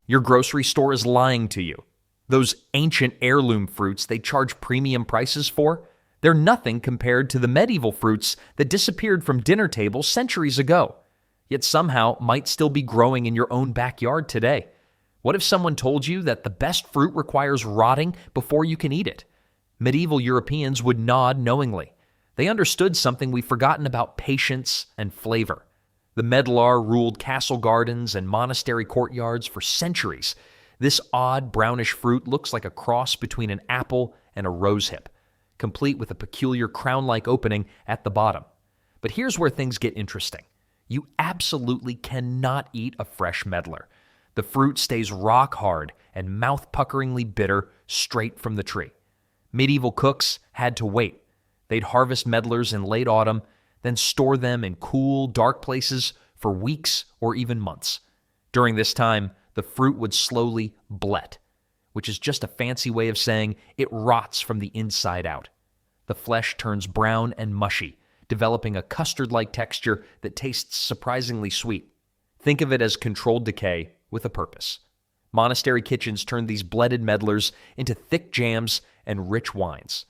Your grocery store is lying to you. Those ancient heirloom fruits they charge premium prices for, they're nothing compared to the medieval fruits that disappeared from dinner tables centuries ago, yet somehow might still be growing in your own backyard today. What if someone told you that the best fruit requires rotting before you can eat it? Medieval Europeans would nod knowingly. They understood something we've forgotten about: patience and flavor. The medlar ruled castle gardens and monastery courtyards for centuries. This odd brownish fruit looks like a cross between an apple and a rosehip, complete with a peculiar crown-like opening at the bottom. But here's where things get interesting. You absolutely cannot eat a fresh medlar. The fruit stays rock hard and mouth-puckeringly bitter straight from the tree. Medieval cooks had to wait. They'd harvest medlars in late autumn, then store them in cool, dark places for weeks or even months. During this time, the fruit would slowly blet, which is just a fancy way of saying it rots from the inside out. The flesh turns brown and mushy, developing a custard-like texture that tastes surprisingly sweet. Think of it as controlled decay with a purpose. Monastery kitchens turned these blended medlars into thick jams and rich wines.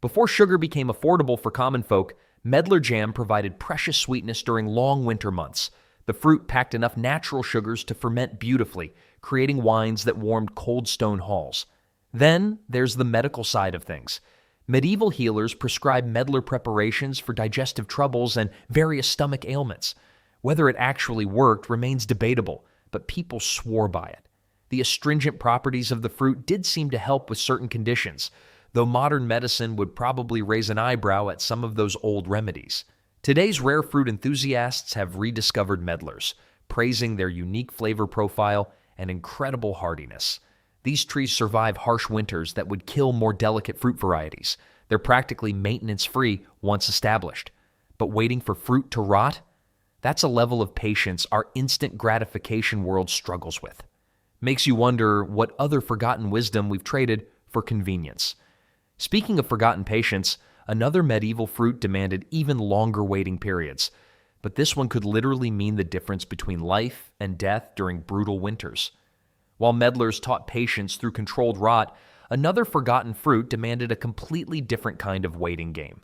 Before sugar became affordable for common folk, medlar jam provided precious sweetness during long winter months. The fruit packed enough natural sugars to ferment beautifully, creating wines that warmed cold stone halls. Then there's the medical side of things. Medieval healers prescribed medlar preparations for digestive troubles and various stomach ailments. Whether it actually worked remains debatable, but people swore by it. The astringent properties of the fruit did seem to help with certain conditions, though modern medicine would probably raise an eyebrow at some of those old remedies. Today's rare fruit enthusiasts have rediscovered medlars, praising their unique flavor profile and incredible hardiness. These trees survive harsh winters that would kill more delicate fruit varieties. They're practically maintenance-free once established. But waiting for fruit to rot? That's a level of patience our instant gratification world struggles with. Makes you wonder what other forgotten wisdom we've traded for convenience. Speaking of forgotten patience, another medieval fruit demanded even longer waiting periods, but this one could literally mean the difference between life and death during brutal winters. While medlars taught patience through controlled rot, another forgotten fruit demanded a completely different kind of waiting game.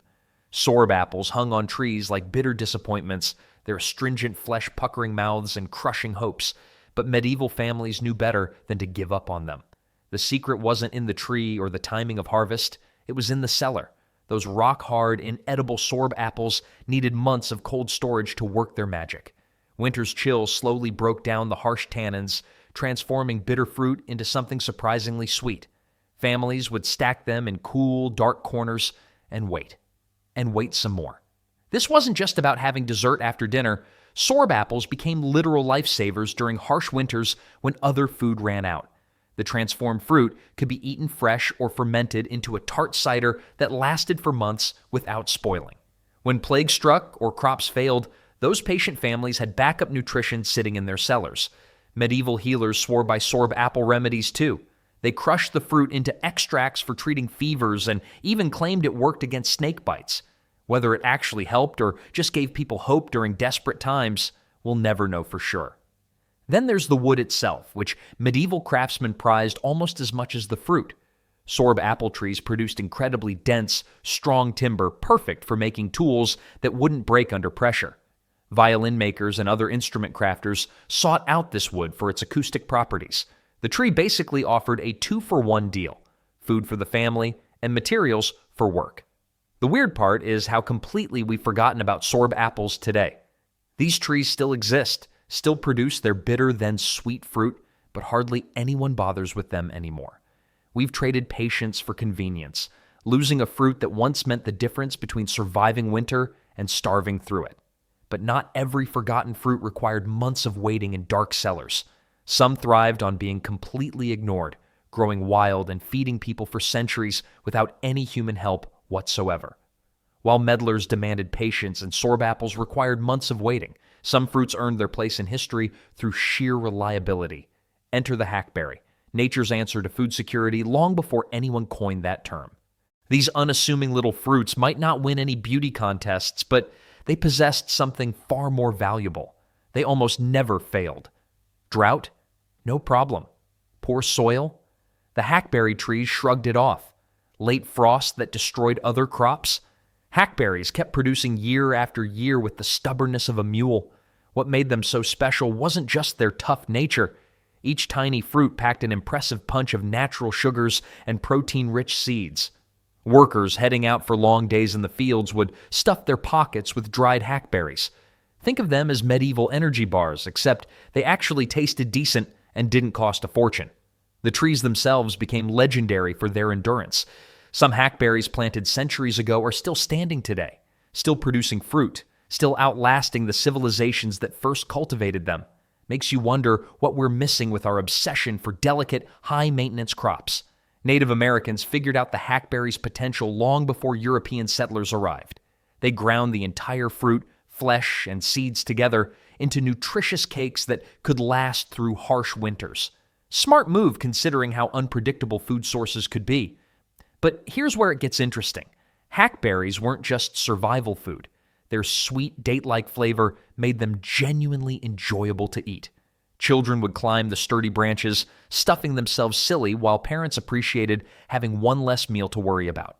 Sorb apples hung on trees like bitter disappointments, their astringent flesh puckering mouths and crushing hopes, but medieval families knew better than to give up on them. The secret wasn't in the tree or the timing of harvest, it was in the cellar. Those rock-hard, inedible sorb apples needed months of cold storage to work their magic. Winter's chill slowly broke down the harsh tannins, transforming bitter fruit into something surprisingly sweet. Families would stack them in cool, dark corners and wait some more. This wasn't just about having dessert after dinner. Sorb apples became literal lifesavers during harsh winters when other food ran out. The transformed fruit could be eaten fresh or fermented into a tart cider that lasted for months without spoiling. When plague struck or crops failed, those patient families had backup nutrition sitting in their cellars. Medieval healers swore by sorb apple remedies too. They crushed the fruit into extracts for treating fevers and even claimed it worked against snake bites. Whether it actually helped or just gave people hope during desperate times, we'll never know for sure. Then there's the wood itself, which medieval craftsmen prized almost as much as the fruit. Sorb apple trees produced incredibly dense, strong timber, perfect for making tools that wouldn't break under pressure. Violin makers and other instrument crafters sought out this wood for its acoustic properties. The tree basically offered a 2-for-1 deal: food for the family and materials for work. The weird part is how completely we've forgotten about sorb apples today. These trees still exist, still produce their bitter then sweet fruit, but hardly anyone bothers with them anymore. We've traded patience for convenience, losing a fruit that once meant the difference between surviving winter and starving through it. But not every forgotten fruit required months of waiting in dark cellars. Some thrived on being completely ignored, growing wild and feeding people for centuries without any human help whatsoever. While medlars demanded patience and sorb apples required months of waiting, some fruits earned their place in history through sheer reliability. Enter the hackberry, nature's answer to food security long before anyone coined that term. These unassuming little fruits might not win any beauty contests, but they possessed something far more valuable. They almost never failed. Drought? No problem. poor soil? The hackberry trees shrugged it off. Late frost that destroyed other crops? Hackberries kept producing year after year with the stubbornness of a mule. What made them so special wasn't just their tough nature. Each tiny fruit packed an impressive punch of natural sugars and protein-rich seeds. Workers heading out for long days in the fields would stuff their pockets with dried hackberries. Think of them as medieval energy bars, except they actually tasted decent and didn't cost a fortune. The trees themselves became legendary for their endurance. Some hackberries planted centuries ago are still standing today, still producing fruit, still outlasting the civilizations that first cultivated them. Makes you wonder what we're missing with our obsession for delicate, high-maintenance crops. Native Americans figured out the hackberry's potential long before European settlers arrived. They ground the entire fruit, flesh, and seeds together into nutritious cakes that could last through harsh winters. Smart move considering how unpredictable food sources could be. But here's where it gets interesting. Hackberries weren't just survival food. Their sweet, date-like flavor made them genuinely enjoyable to eat. Children would climb the sturdy branches, stuffing themselves silly, while parents appreciated having one less meal to worry about.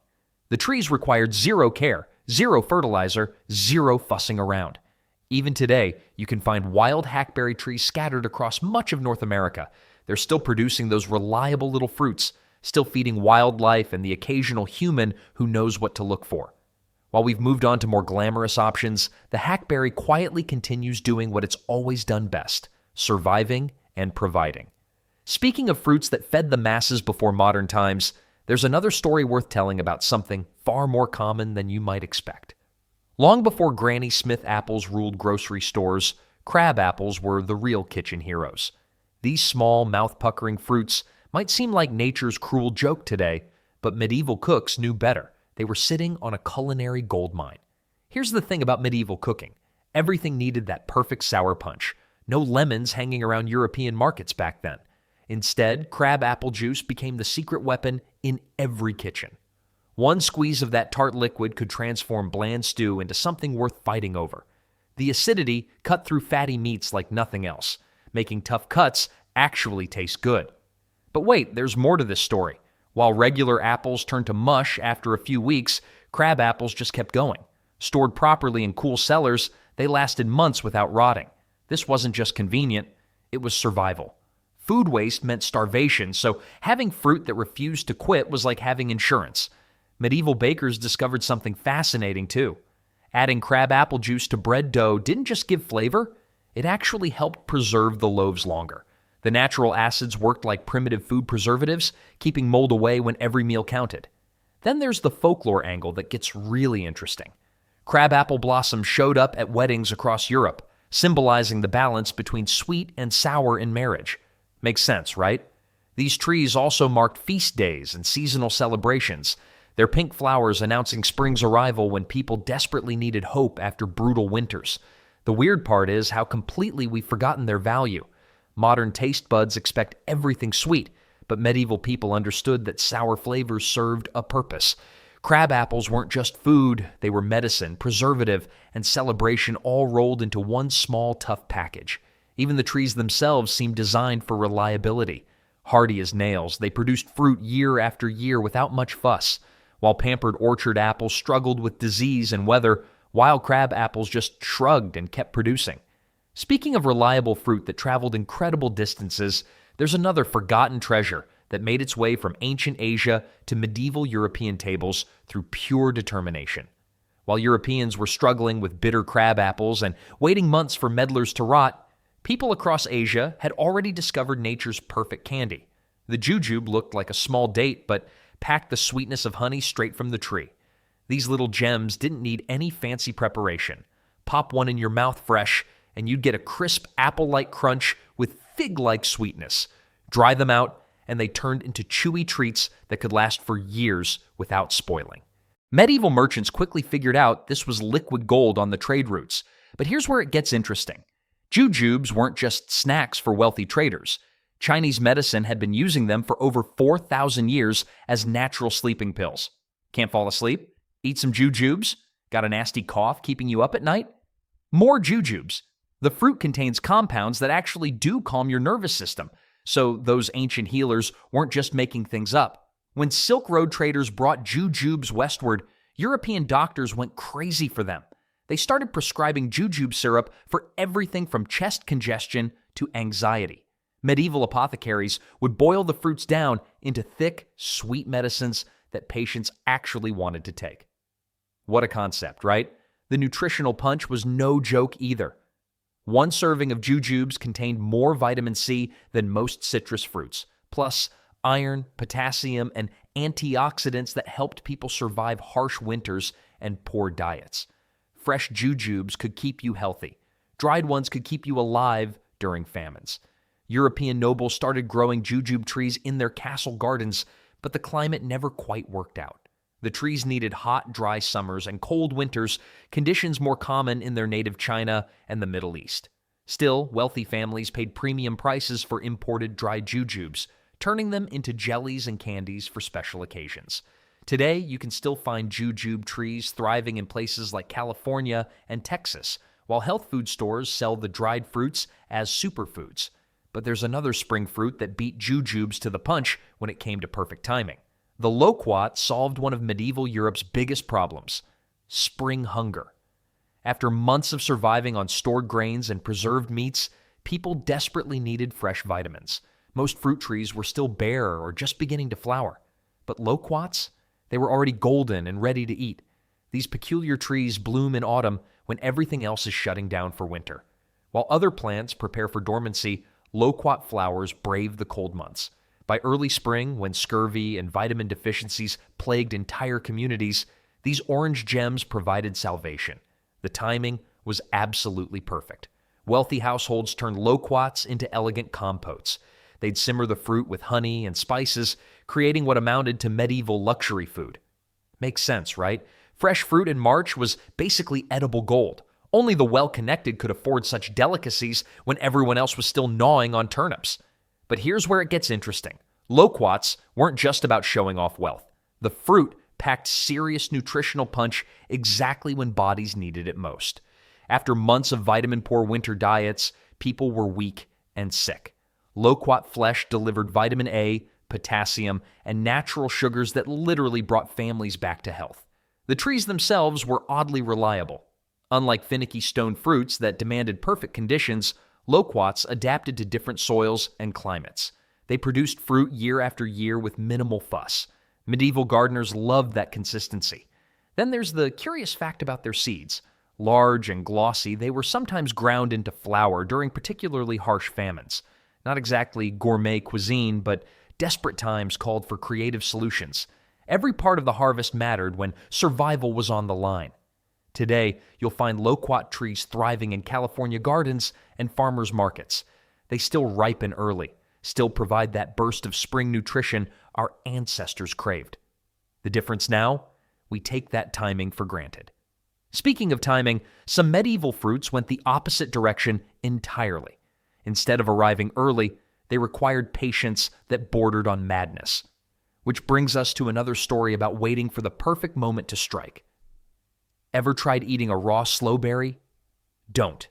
The trees required zero care, zero fertilizer, zero fussing around. Even today, you can find wild hackberry trees scattered across much of North America. They're still producing those reliable little fruits, still feeding wildlife and the occasional human who knows what to look for. While we've moved on to more glamorous options, the hackberry quietly continues doing what it's always done best: surviving and providing. Speaking of fruits that fed the masses before modern times, there's another story worth telling about something far more common than you might expect. Long before Granny Smith apples ruled grocery stores, crab apples were the real kitchen heroes. These small, mouth-puckering fruits might seem like nature's cruel joke today, but medieval cooks knew better. They were sitting on a culinary goldmine. Here's the thing about medieval cooking. Everything needed that perfect sour punch. No lemons hanging around European markets back then. Instead, crab apple juice became the secret weapon in every kitchen. One squeeze of that tart liquid could transform bland stew into something worth fighting over. The acidity cut through fatty meats like nothing else, making tough cuts actually taste good. But wait, there's more to this story. While regular apples turned to mush after a few weeks, crab apples just kept going. Stored properly in cool cellars, they lasted months without rotting. This wasn't just convenient, it was survival. Food waste meant starvation, so having fruit that refused to quit was like having insurance. Medieval bakers discovered something fascinating too. Adding crab apple juice to bread dough didn't just give flavor, it actually helped preserve the loaves longer. The natural acids worked like primitive food preservatives, keeping mold away when every meal counted. Then there's the folklore angle that gets really interesting. Crabapple blossoms showed up at weddings across Europe, symbolizing the balance between sweet and sour in marriage. Makes sense, right? These trees also marked feast days and seasonal celebrations, their pink flowers announcing spring's arrival when people desperately needed hope after brutal winters. The weird part is how completely we've forgotten their value. Modern taste buds expect everything sweet, but medieval people understood that sour flavors served a purpose. Crab apples weren't just food, they were medicine, preservative, and celebration all rolled into one small, tough package. Even the trees themselves seemed designed for reliability. Hardy as nails, they produced fruit year after year without much fuss. While pampered orchard apples struggled with disease and weather, wild crab apples just shrugged and kept producing. Speaking of reliable fruit that traveled incredible distances, there's another forgotten treasure that made its way from ancient Asia to medieval European tables through pure determination. While Europeans were struggling with bitter crab apples and waiting months for medlars to rot, people across Asia had already discovered nature's perfect candy. The jujube looked like a small date, but packed the sweetness of honey straight from the tree. These little gems didn't need any fancy preparation. Pop one in your mouth fresh, and you'd get a crisp apple-like crunch with fig-like sweetness. Dry them out, and they turned into chewy treats that could last for years without spoiling. Medieval merchants quickly figured out this was liquid gold on the trade routes. But here's where it gets interesting. Jujubes weren't just snacks for wealthy traders. Chinese medicine had been using them for over 4,000 years as natural sleeping pills. Can't fall asleep? Eat some jujubes? Got a nasty cough keeping you up at night? More jujubes. The fruit contains compounds that actually do calm your nervous system, So those ancient healers weren't just making things up. When Silk Road traders brought Jujubes westward, European doctors went crazy for them. They started prescribing jujube syrup for everything from chest congestion to anxiety. Medieval apothecaries would boil the fruits down into thick, sweet medicines that patients actually wanted to take. What a concept, right? The nutritional punch was no joke either. One serving of jujubes contained more vitamin C than most citrus fruits, plus iron, potassium, and antioxidants that helped people survive harsh winters and poor diets. Fresh jujubes could keep you healthy. Dried ones could keep you alive during famines. European nobles started growing jujube trees in their castle gardens, but the climate never quite worked out. The trees needed hot, dry summers and cold winters, conditions more common in their native China and the Middle East. Still, wealthy families paid premium prices for imported dried jujubes, turning them into jellies and candies for special occasions. Today, you can still find jujube trees thriving in places like California and Texas, while health food stores sell the dried fruits as superfoods. But there's another spring fruit that beat jujubes to the punch when it came to perfect timing. The Loquat solved one of medieval Europe's biggest problems: spring hunger. After months of surviving on stored grains and preserved meats, people desperately needed fresh vitamins. Most fruit trees were still bare or just beginning to flower. But Loquats? They were already golden and ready to eat. These peculiar trees bloom in autumn when everything else is shutting down for winter. While other plants prepare for dormancy, Loquat flowers brave the cold months. By early spring, when scurvy and vitamin deficiencies plagued entire communities, these orange gems provided salvation. The timing was absolutely perfect. Wealthy households turned Loquats into elegant compotes. They'd simmer the fruit with honey and spices, creating what amounted to medieval luxury food. Makes sense, right? Fresh fruit in March was basically edible gold. Only the well-connected could afford such delicacies when everyone else was still gnawing on turnips. But here's where it gets interesting. Loquats weren't just about showing off wealth. The fruit packed serious nutritional punch exactly when bodies needed it most. After months of vitamin-poor winter diets, people were weak and sick. Loquat flesh delivered vitamin A, potassium, and natural sugars that literally brought families back to health. The trees themselves were oddly reliable. Unlike finicky stone fruits that demanded perfect conditions, Loquats adapted to different soils and climates. They produced fruit year after year with minimal fuss. Medieval gardeners loved that consistency. Then there's the curious fact about their seeds. Large and glossy, they were sometimes ground into flour during particularly harsh famines. Not exactly gourmet cuisine, but desperate times called for creative solutions. Every part of the harvest mattered when survival was on the line. Today, you'll find Loquat trees thriving in California gardens and farmers' markets. They still ripen early, still provide that burst of spring nutrition our ancestors craved. The difference now? We take that timing for granted. Speaking of timing, some medieval fruits went the opposite direction entirely. Instead of arriving early, they required patience that bordered on madness. Which brings us to another story about waiting for the perfect moment to strike. Ever tried eating a raw sloe berry? Don't.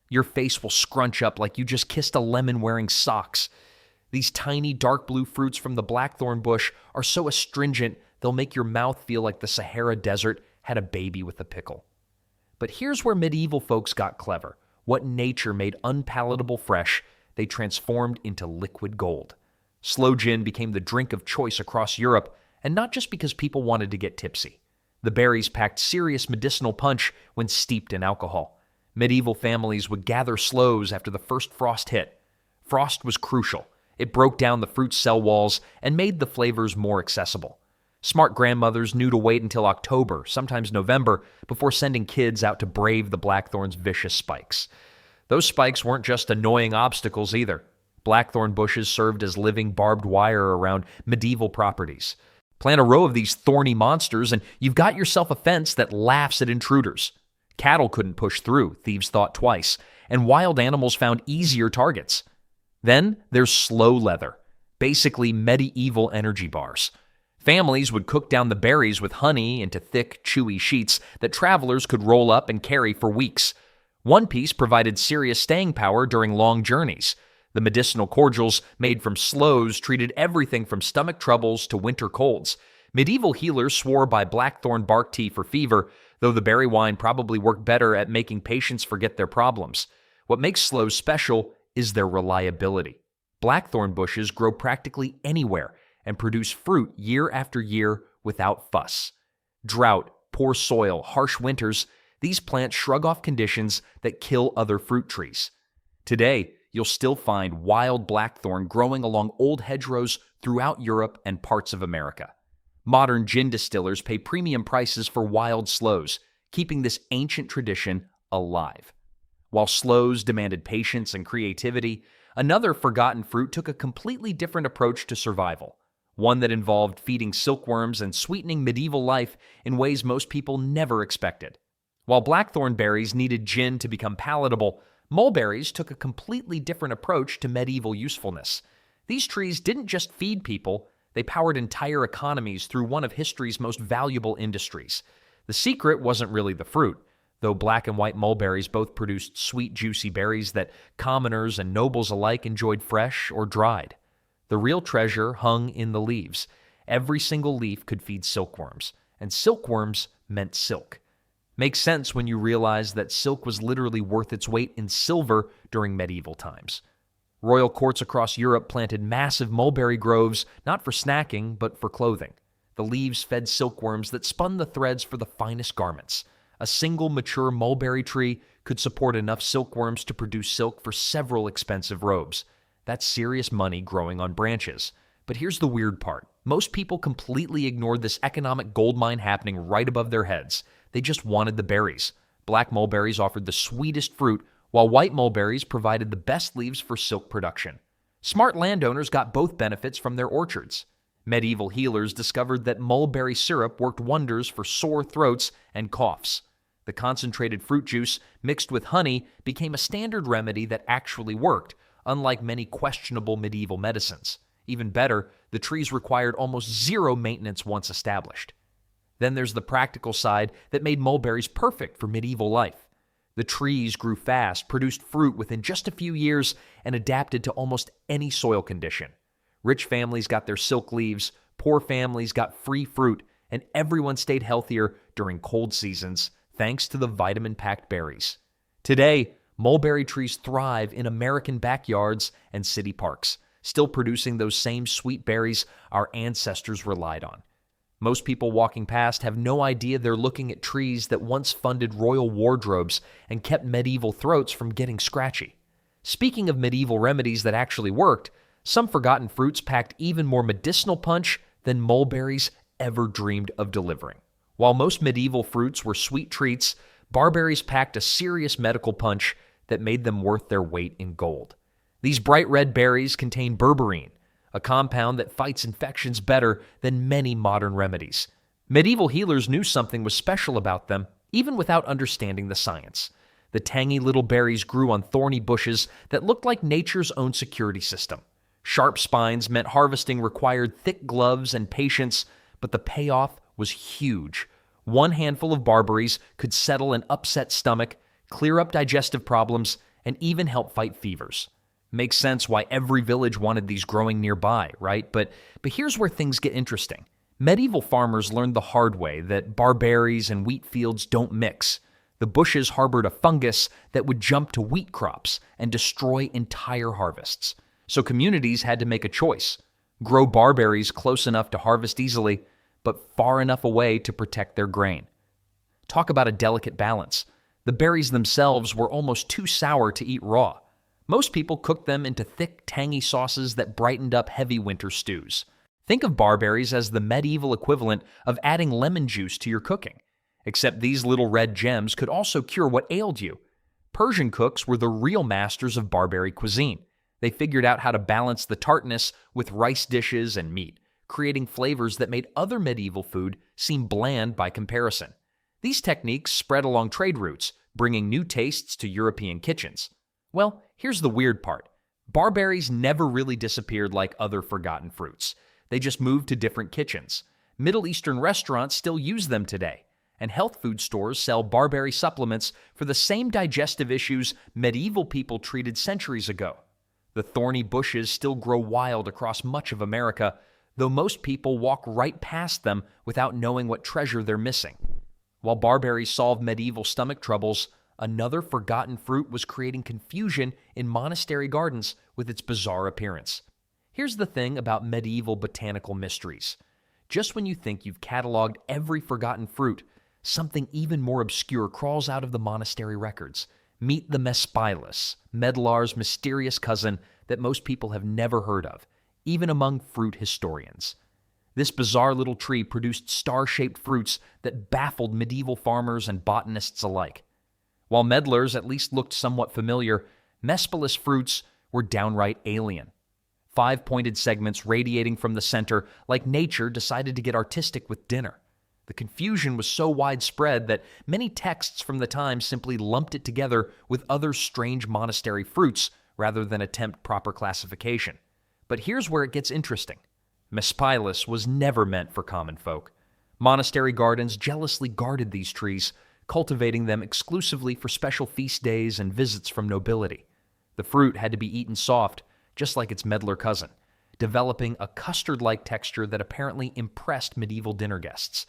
Your face will scrunch up like you just kissed a lemon wearing socks. These tiny dark blue fruits from the blackthorn bush are so astringent they'll make your mouth feel like the Sahara Desert had a baby with a pickle. But here's where medieval folks got clever. What nature made unpalatable fresh, they transformed into liquid gold. Sloe gin became the drink of choice across Europe, and not just because people wanted to get tipsy. The berries packed serious medicinal punch when steeped in alcohol. Medieval families would gather sloes after the first frost hit. Frost was crucial. It broke down the fruit's cell walls and made the flavors more accessible. Smart grandmothers knew to wait until October, sometimes November, before sending kids out to brave the blackthorn's vicious spikes. Those spikes weren't just annoying obstacles either. Blackthorn bushes served as living barbed wire around medieval properties. Plant a row of these thorny monsters and you've got yourself a fence that laughs at intruders. Cattle couldn't push through, thieves thought twice, and wild animals found easier targets. Then there's sloe leather, basically medieval energy bars. Families would cook down the berries with honey into thick, chewy sheets that travelers could roll up and carry for weeks. One piece provided serious staying power during long journeys. The medicinal cordials made from sloes treated everything from stomach troubles to winter colds. Medieval healers swore by blackthorn bark tea for fever, though the berry wine probably worked better at making patients forget their problems. What makes sloes special is their reliability. Blackthorn bushes grow practically anywhere and produce fruit year after year without fuss. Drought, poor soil, harsh winters, these plants shrug off conditions that kill other fruit trees. Today, you'll still find wild blackthorn growing along old hedgerows throughout Europe and parts of America. Modern gin distillers pay premium prices for wild sloes, keeping this ancient tradition alive. While sloes demanded patience and creativity, another forgotten fruit took a completely different approach to survival, one that involved feeding silkworms and sweetening medieval life in ways most people never expected. While blackthorn berries needed gin to become palatable, mulberries took a completely different approach to medieval usefulness. These trees didn't just feed people, they powered entire economies through one of history's most valuable industries. The secret wasn't really the fruit, though black and white mulberries both produced sweet, juicy berries that commoners and nobles alike enjoyed fresh or dried. The real treasure hung in the leaves. Every single leaf could feed silkworms, and silkworms meant silk. Makes sense when you realize that silk was literally worth its weight in silver during medieval times. Royal courts across Europe planted massive mulberry groves, not for snacking, but for clothing. The leaves fed silkworms that spun the threads for the finest garments. A single mature mulberry tree could support enough silkworms to produce silk for several expensive robes. That's serious money growing on branches. But here's the weird part. Most people completely ignored this economic goldmine happening right above their heads. They just wanted the berries. Black mulberries offered the sweetest fruit, while white mulberries provided the best leaves for silk production. Smart landowners got both benefits from their orchards. Medieval healers discovered that mulberry syrup worked wonders for sore throats and coughs. The concentrated fruit juice mixed with honey became a standard remedy that actually worked, unlike many questionable medieval medicines. Even better, the trees required almost zero maintenance once established. Then there's the practical side that made mulberries perfect for medieval life. The trees grew fast, produced fruit within just a few years, and adapted to almost any soil condition. Rich families got their silk leaves, poor families got free fruit, and everyone stayed healthier during cold seasons thanks to the vitamin-packed berries. Today, mulberry trees thrive in American backyards and city parks, still producing those same sweet berries our ancestors relied on. Most people walking past have no idea they're looking at trees that once funded royal wardrobes and kept medieval throats from getting scratchy. Speaking of medieval remedies that actually worked, some forgotten fruits packed even more medicinal punch than mulberries ever dreamed of delivering. While most medieval fruits were sweet treats, barberries packed a serious medical punch that made them worth their weight in gold. These bright red berries contain berberine, a compound that fights infections better than many modern remedies. Medieval healers knew something was special about them, even without understanding the science. The tangy little berries grew on thorny bushes that looked like nature's own security system. Sharp spines meant harvesting required thick gloves and patience, but the payoff was huge. One handful of barberries could settle an upset stomach, clear up digestive problems, and even help fight fevers. Makes sense why every village wanted these growing nearby, right? But here's where things get interesting. Medieval farmers learned the hard way that barberries and wheat fields don't mix. The bushes harbored a fungus that would jump to wheat crops and destroy entire harvests. So communities had to make a choice. Grow barberries close enough to harvest easily, but far enough away to protect their grain. Talk about a delicate balance. The berries themselves were almost too sour to eat raw. Most people cooked them into thick, tangy sauces that brightened up heavy winter stews. Think of barberries as the medieval equivalent of adding lemon juice to your cooking. Except these little red gems could also cure what ailed you. Persian cooks were the real masters of barberry cuisine. They figured out how to balance the tartness with rice dishes and meat, creating flavors that made other medieval food seem bland by comparison. These techniques spread along trade routes, bringing new tastes to European kitchens. Well, here's the weird part. Barberries never really disappeared like other forgotten fruits. They just moved to different kitchens. Middle Eastern restaurants still use them today, and health food stores sell barberry supplements for the same digestive issues medieval people treated centuries ago. The thorny bushes still grow wild across much of America, though most people walk right past them without knowing what treasure they're missing. While barberries solved medieval stomach troubles, another forgotten fruit was creating confusion in monastery gardens with its bizarre appearance. Here's the thing about medieval botanical mysteries. Just when you think you've cataloged every forgotten fruit, something even more obscure crawls out of the monastery records. Meet the mespilus, medlar's mysterious cousin that most people have never heard of, even among fruit historians. This bizarre little tree produced star-shaped fruits that baffled medieval farmers and botanists alike. While medlars at least looked somewhat familiar, mespilus fruits were downright alien. 5 pointed segments radiating from the center, like nature decided to get artistic with dinner. The confusion was so widespread that many texts from the time simply lumped it together with other strange monastery fruits rather than attempt proper classification. But here's where it gets interesting. Mespilus was never meant for common folk. Monastery gardens jealously guarded these trees, cultivating them exclusively for special feast days and visits from nobility. The fruit had to be eaten soft, just like its medlar cousin, developing a custard-like texture that apparently impressed medieval dinner guests.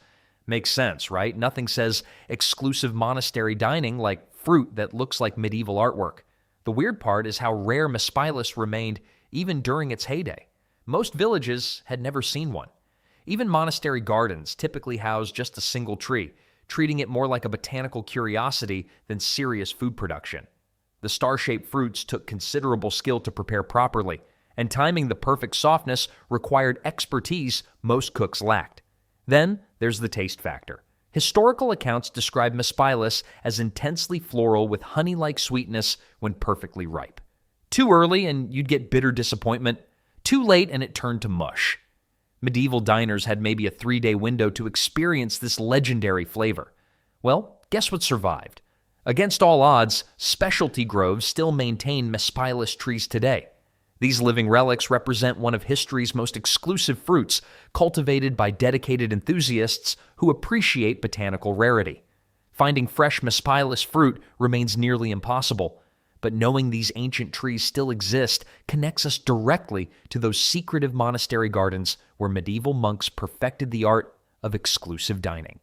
Makes sense, right? Nothing says exclusive monastery dining like fruit that looks like medieval artwork. The weird part is how rare mespilus remained even during its heyday. Most villages had never seen one. Even monastery gardens typically house just a single tree, treating it more like a botanical curiosity than serious food production. The star-shaped fruits took considerable skill to prepare properly, and timing the perfect softness required expertise most cooks lacked. Then there's the taste factor. Historical accounts describe mespilus as intensely floral with honey-like sweetness when perfectly ripe. Too early and you'd get bitter disappointment. Too late and it turned to mush. Medieval diners had maybe a 3-day window to experience this legendary flavor. Well, guess what survived? Against all odds, specialty groves still maintain mespilus trees today. These living relics represent one of history's most exclusive fruits, cultivated by dedicated enthusiasts who appreciate botanical rarity. Finding fresh mespilus fruit remains nearly impossible, but knowing these ancient trees still exist connects us directly to those secretive monastery gardens where medieval monks perfected the art of exclusive dining.